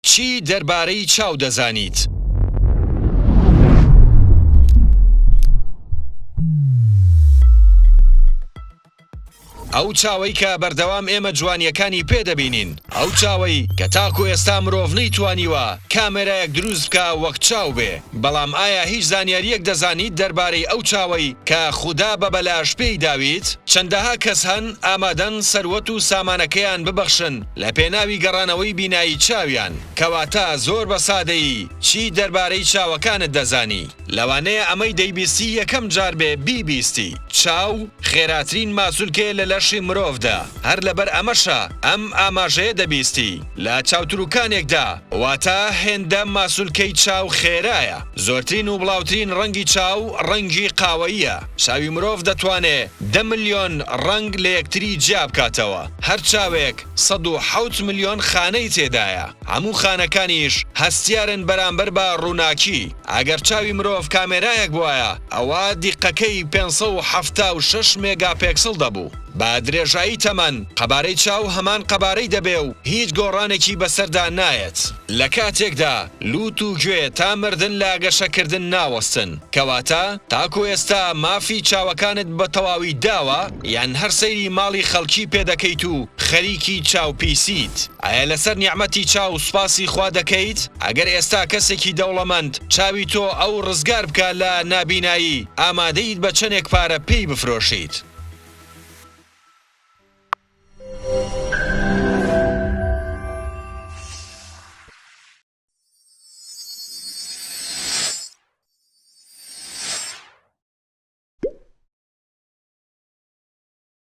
چی دەربارەی چاو دەزانیت؟ ئەو چاوەی کە بەردەوام ئێمە جوانیەکانی پێدەبینین، ئەو چاوەی کە تاکو ئێستا مرۆڤ نەیتوانیوە کامێرایەک دروست بکە وەک چاو بێ. بەڵام ئایا هیچ زانیاریەک دەزانیت دەربارەی ئەو چاوەی کە خودا بە بەلاش پێی داویت؟ چەندەها کەس هەن ئامادەن سەروەت و سامانەکەیان ببەخشن لە پێناوی گەڕانەوەی بینایی چاویان. کەواتە زۆر بە سادەیی چی دەربارەی چاوەکانت دەزانی؟ لەوانەیە ئەمەی دەیبیستی یەکەم جار بێ بیبیستی. چاو خێراترین ماسوولکەیە لە لەشی مرۆڤدا. هەر لەبەر ئەمەشە ئەم ئاماژەیە دەبیستی لە چاوتروکانێکدا، واتە هێندە ماسوولکەی چاو خێرایە. زۆرترین و بڵاوترین ڕەنگی چاو ڕەنگی قاوەییە. چاوی مرۆڤ دەتوانێت 10 ملیۆن ڕەنگ لە یەکتری جیا بکاتەوە. هەر چاوێک 107 ملیۆن خانەی تێدایە. هەموو خانەکانیش هەستیارن بەرامبەر بە ڕووناکی. ئەگەر چاوی مرۆڤ کامێرایەک بووایە، ئەوە دیقەکەی 576 مێگاپێکسڵ دەبوو. با درێژایی تەمەن قەبارەی چاو هەمان قەبارەی دەبێ و هیچ گۆڕانێکی بەسەردا نایەت. لە کاتێکدا لوت و گوێ تا مردن لە گەشەکردن ناوەستن. کەواتە تاکو ئێستا مافی چاوەکانت بە تەواوی داوە، یان هەر سەیری ماڵی خەڵکی پێدەکەیت و خەریکی چاو پیسیت. ئایا لەسەر نیعمەتی چاو سوپاسی خوا دەکەیت؟ ئەگەر ئێستا کەسێکی دەوڵەمەند چاوی تۆ ئەو ڕزگار بکە لە نابینایی، ئامادەیت بە چەندێک پارە پێی بفرۆشیت؟